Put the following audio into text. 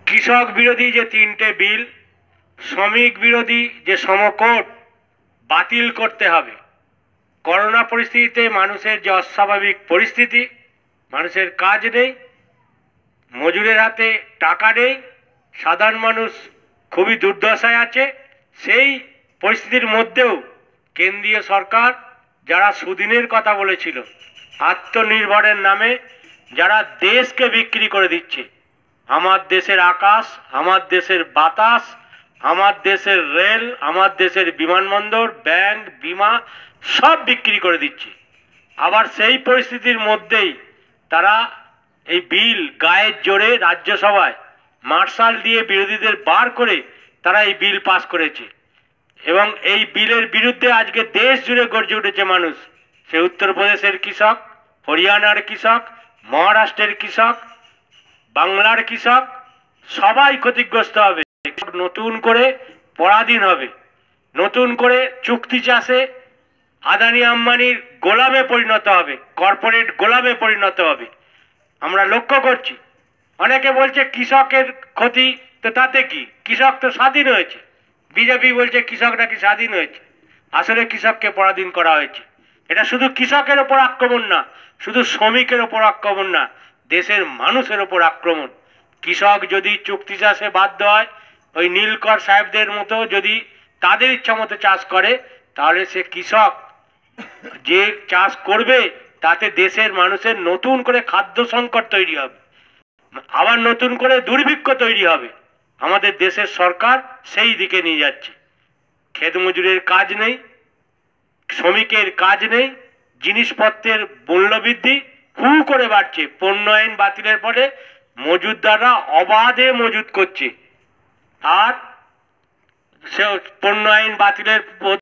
কৃষক বিরোধী যে 3টে বিল, শ্রমিক বিরোধী যে সমকোট বাতিল করতে হবে। করোনা পরিস্থিতিতে মানুষের যে অস্বাভাবিক পরিস্থিতি, মানুষের কাজ নেই, মজুরের হাতে টাকা নেই, সাধারণ মানুষ খুবই দুর্দশায় আছে। সেই পরিস্থিতির মধ্যেও কেন্দ্রীয় সরকার যারা সুদিনের কথা বলেছিল, আত্মনির্ভরের নামে যারা দেশকে বিক্রি করে দিচ্ছে, আমার দেশের আকাশ, আমার দেশের বাতাস, আমার দেশের রেল, আমার দেশের বিমানবন্দর, ব্যাংক, বিমা সব বিক্রি করে দিচ্ছে। আবার সেই পরিস্থিতির মধ্যেই তারা এই বিল গায়ের জোরে রাজ্যসভায় মার্শাল দিয়ে বিরোধীদের বার করে তারা এই বিল পাস করেছে। এবং এই বিলের বিরুদ্ধে আজকে দেশ জুড়ে গর্জে উঠেছে মানুষ। সে উত্তরপ্রদেশের কৃষক, হরিয়ানার কৃষক, মহারাষ্ট্রের কৃষক, বাংলার কৃষক, সবাই ক্ষতিগ্রস্ত হবে। নতুন করে পরাধীন হবে, নতুন করে চুক্তি চাষে আদানি আম্বানির গোলামে পরিণত হবে, কর্পোরেট গোলামে পরিণত হবে। আমরা লক্ষ্য করছি, অনেকে বলছে কৃষকের ক্ষতি, তো তাতে কি, কৃষক তো স্বাধীন হয়েছে। বিজেপি বলছে কৃষক নাকি স্বাধীন হয়েছে, আসলে কৃষককে পরাধীন করা হয়েছে। এটা শুধু কৃষকের ওপর আক্রমণ না, শুধু শ্রমিকের ওপর আক্রমণ না, দেশের মানুষের ওপর আক্রমণ। কৃষক যদি চুক্তি চাষে বাধ্য হয়, ওই নীলকর সাহেবদের মতো যদি তাদের ইচ্ছা মতো চাষ করে, তাহলে সে কৃষক যে চাষ করবে তাতে দেশের মানুষের নতুন করে খাদ্য সংকট তৈরি হবে, আবার নতুন করে দুর্ভিক্ষ তৈরি হবে। আমাদের দেশের সরকার সেই দিকে নিয়ে যাচ্ছে। ক্ষেত মজুরের কাজ নেই, শ্রমিকের কাজ নেই, জিনিসপত্রের মূল্যবৃদ্ধি হু করে বাড়ছে। পণ্য আইন বাতিলের ফলে মজুতদাররা অবাধে মজুত করছে, আর সে পণ্য আইন বাতিলের